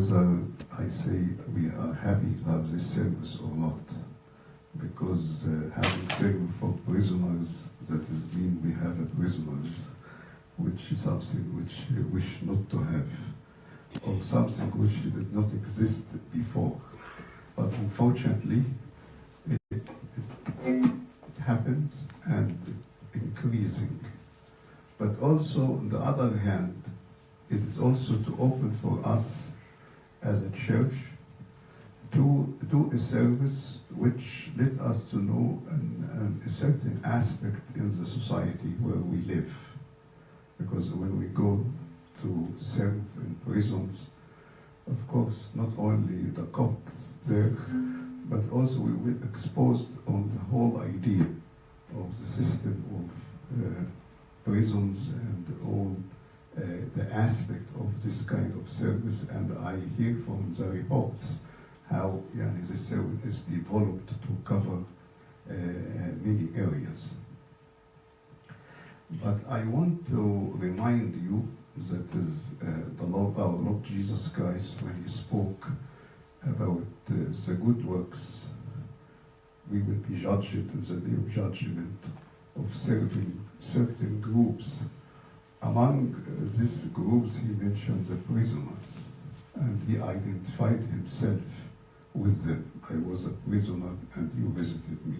whether I say we are happy to have this service or not, because having service for prisoners, that is mean we have a prisoners, which is something which we wish not to have, or something which did not exist before. But unfortunately, it happened and increasing. But also, on the other hand, it is also to open for us as a church to do a service which let us to know a certain aspect in the society where we live. Because when we go to serve in prisons, of course, not only the Copts there, but also we will exposed on the whole idea of the system of prisons and all the aspect of this kind of service. And I hear from the reports how this service is developed to cover many areas. But I want to remind you that is our Lord Jesus Christ, when he spoke about the good works, we will be judged in the day of judgment of serving certain groups. Among these groups, he mentioned the prisoners, and he identified himself with them. I was a prisoner, and you visited me.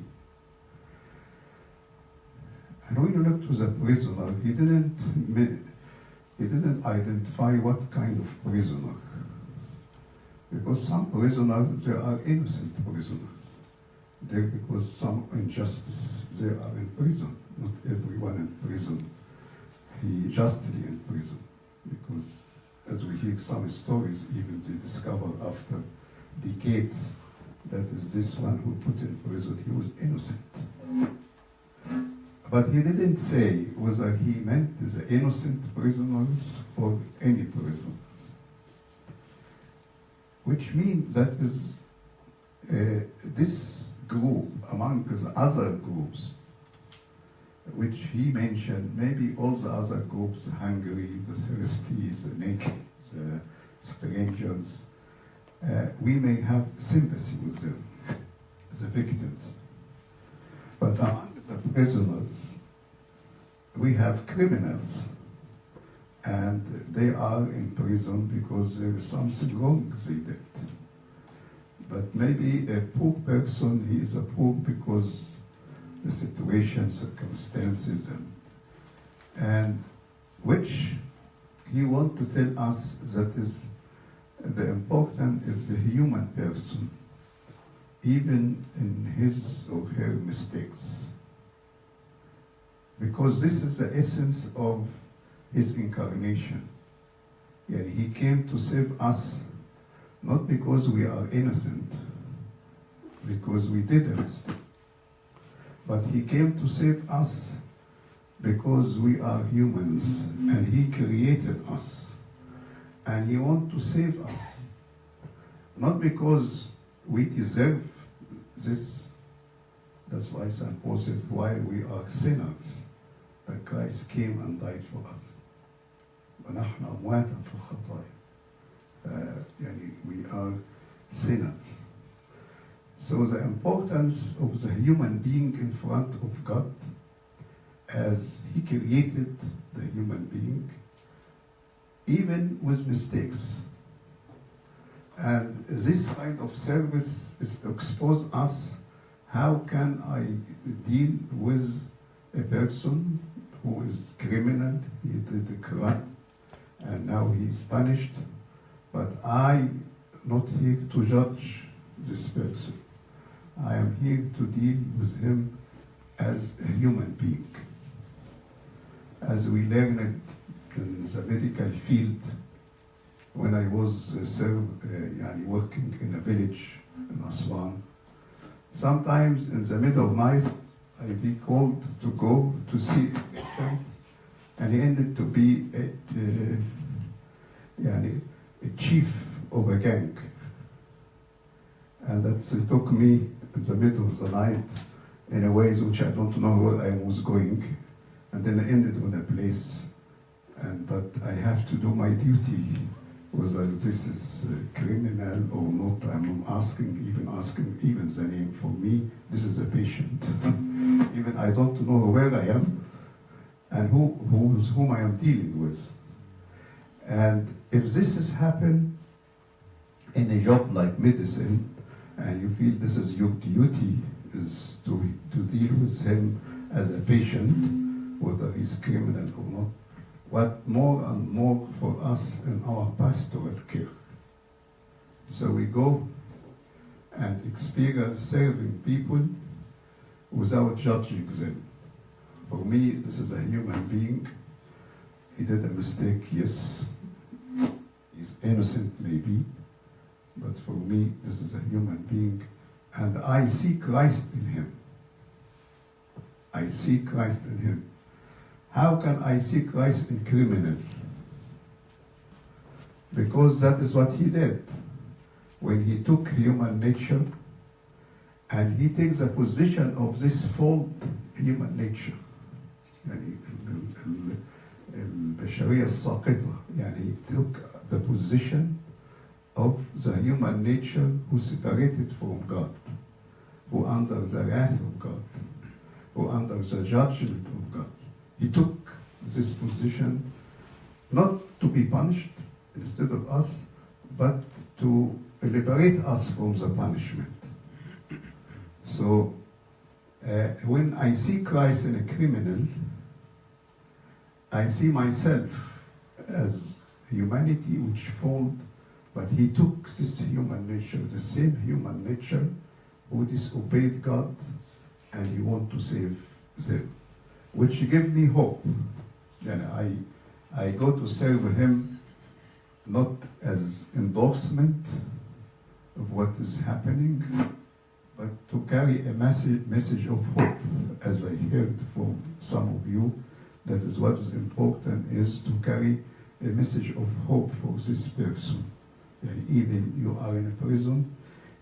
And when you look to the prisoner, he didn't identify what kind of prisoner. Because some prisoners, they are innocent prisoners. They're because some injustice, they are in prison. Not everyone in prison, he justly in prison. Because as we hear some stories, even they discover after decades that is this one who put in prison, he was innocent. But he didn't say whether he meant the innocent prisoners or any prisoners. Which means that is this group among the other groups, which he mentioned, maybe all the other groups, the hungry, the thirsty, the naked, the strangers, we may have sympathy with them, the victims. But among the prisoners, we have criminals, and they are in prison because there is something wrong they did. But maybe a poor person, he is a poor because the situation, circumstances, and which he wants to tell us that is the important is the human person, even in his or her mistakes. Because this is the essence of his incarnation. And he came to save us, not because we are innocent, because we did a mistake, but he came to save us because we are humans, and he created us. And he wants to save us, not because we deserve this. That's why St. Paul said, while we are sinners, that Christ came and died for us. وَنَحْنَ أَمْوَاتًا فِي الْخَطَايَا. We are sinners. So the importance of the human being in front of God, as he created the human being, even with mistakes. And this kind of service is to expose us, how can I deal with a person who is criminal, he did a crime, and now he is punished, but I'm not here to judge this person. I am here to deal with him as a human being. As we learned in the medical field, when I was working in a village in Aswan, sometimes in the middle of night, I'd be called to go to see a patient, and he ended to be a chief of a gang. And that took me in the middle of the night in a ways which I don't know where I was going. And then I ended on a place, but I have to do my duty whether this is criminal or not. I'm asking even the name. For me, this is a patient. Even I don't know where I am and whom I am dealing with. And if this has happened in a job like medicine, and you feel this is your duty is to deal with him as a patient, whether he's criminal or not, what more and more for us in our pastoral care. So we go and experience serving people without judging them. For me, this is a human being. He did a mistake, yes. He's innocent, maybe. But for me, this is a human being. And I see Christ in him. I see Christ in him. How can I see Christ in criminal? Because that is what he did. When he took human nature and he takes the position of this fault human nature. البشرية الساقطة. يعني he took the position of the human nature who separated from God, who under the wrath of God, who under the judgment of God. He took this position not to be punished instead of us, but to liberate us from the punishment. So when I see Christ in a criminal, I see myself as humanity which formed, but he took this human nature, the same human nature who disobeyed God, and he wants to save them, which gives me hope. Then I go to serve him not as endorsement of what is happening, but to carry a message of hope, as I heard from some of you. That is what is important, is to carry a message of hope for this person. And even you are in a prison,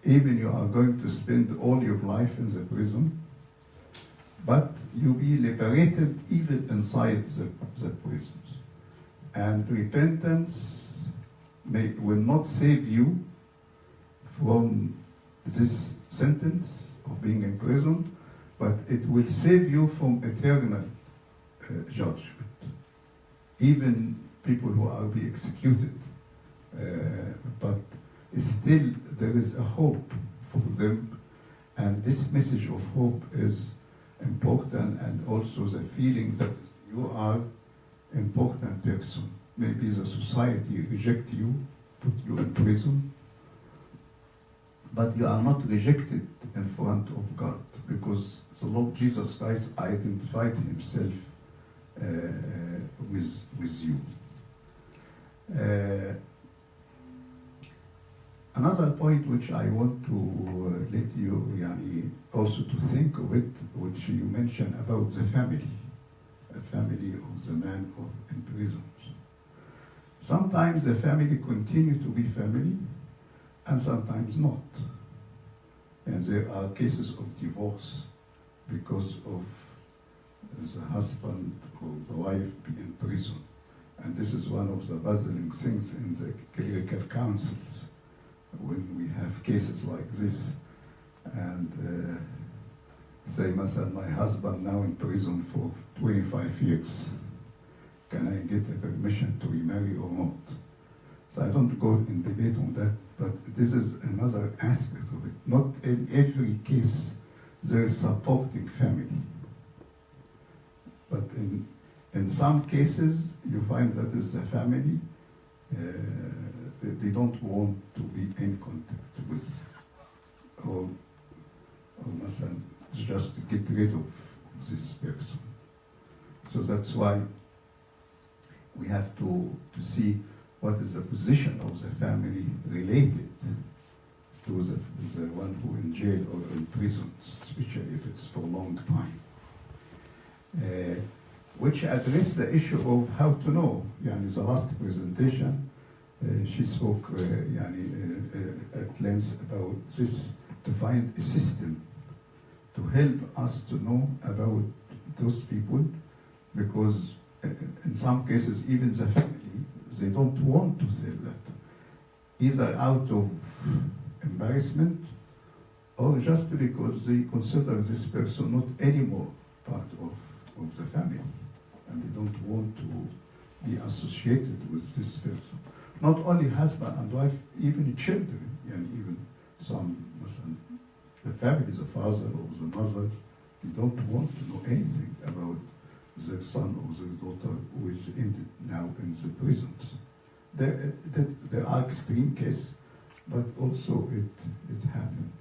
even you are going to spend all your life in the prison, but you be liberated even inside the prisons. And repentance will not save you from this sentence of being in prison, but it will save you from eternal judgment. Even people who are be executed, but still there is a hope for them, and this message of hope is important, and also the feeling that you are important person. Maybe the society reject you, put you in prison, but you are not rejected in front of God, because the Lord Jesus Christ identified himself with you. Another point which I want to let you also to think of it, which you mentioned about the family of the man in prisons. Sometimes the family continue to be family, and sometimes not. And there are cases of divorce because of the husband or the wife being in prison. And this is one of the puzzling things in the clerical councils when we have cases like this. And say, myself, my husband now in prison for 25 years. Can I get a permission to remarry or not? So I don't go in debate on that, but this is another aspect of it. Not in every case there is supporting family. But in some cases, you find that is the family, they don't want to be in contact with, or just to get rid of this person. So that's why we have to see what is the position of the family related to the one who in jail or in prison, especially if it's for a long time. Which address the issue of how to know. The last presentation, she spoke at length about this, to find a system to help us to know about those people, because in some cases, even the family, they don't want to say that. either out of embarrassment or just because they consider this person not anymore part of the family, and they don't want to be associated with this person. Not only husband and wife, even children, and even some, the family, the father or the mother, they don't want to know anything about their son or their daughter who is now in the prisons. There are extreme cases, but also it happened.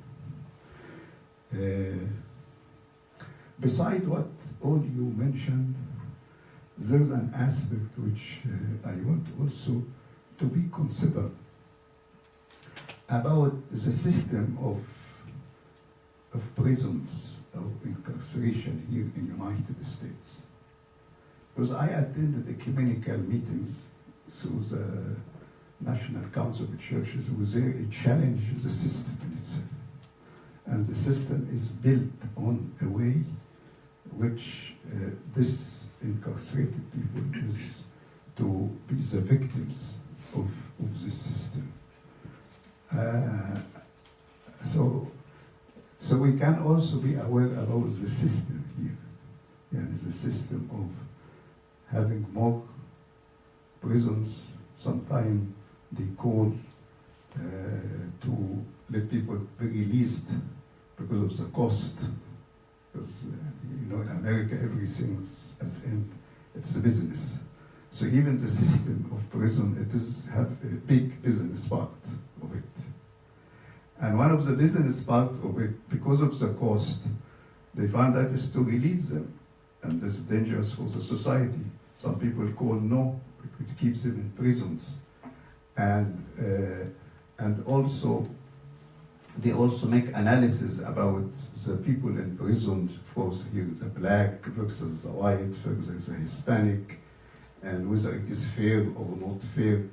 Beside what all you mentioned, there's an aspect which I want also to be considered about the system of prisons, of incarceration here in the United States. Because I attended ecumenical meetings through the National Council of Churches, who there it challenged the system in itself. And the system is built on a way which this incarcerated people is to be the victims of this system. So we can also be aware about the system here. Yeah, the system of having more prisons. Sometimes they call to let people be released because of the cost. Because in America, everything at the end, it's a business. So even the system of prison, it have a big business part of it. And one of the business part of it, because of the cost, they found that is to release them. And that's dangerous for the society. Some people call no, it keeps them in prisons. And also, they also make analysis about the people in prison, of course, here the black versus the white versus the Hispanic, and whether it is fair or not fair.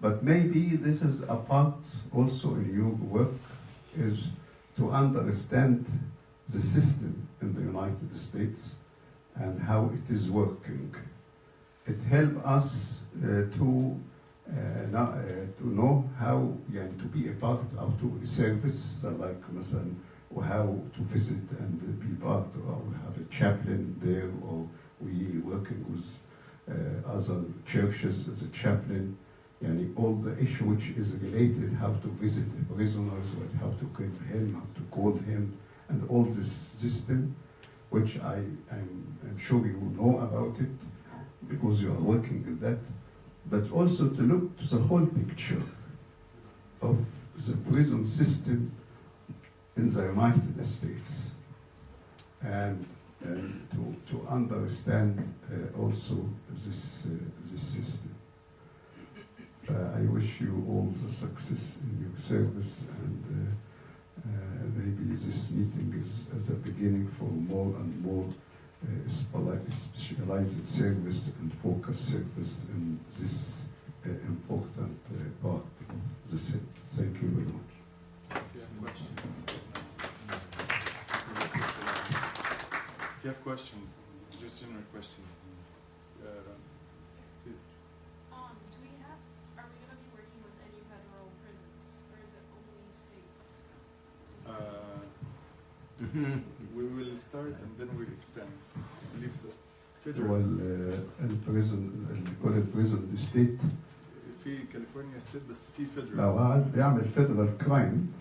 But maybe this is a part also in your work, is to understand the system in the United States and how it is working. It helps us to know how to be a part of a service, like how to visit and be part, or we have a chaplain there, or we working with other churches as a chaplain, all the issue which is related, how to visit the prisoners, how to give him, how to call him, and all this system, which I'm sure you know about it, because you are working with that, but also to look to the whole picture of the prison system in the United States, and to understand also this system. I wish you all the success in your service, and maybe this meeting is as a beginning for more and more specialized service and focused service in this important part of the city. Thank you very much. If you have questions, if you have questions, just general questions, please. Are we going to be working with any federal prisons, or is it only state? We will start and then we expand. I believe so. Federal. البريزون ستيت في كاليفورنيا ستيت بس في فيدرال. لو قاعد بيعمل فيدرال كرايم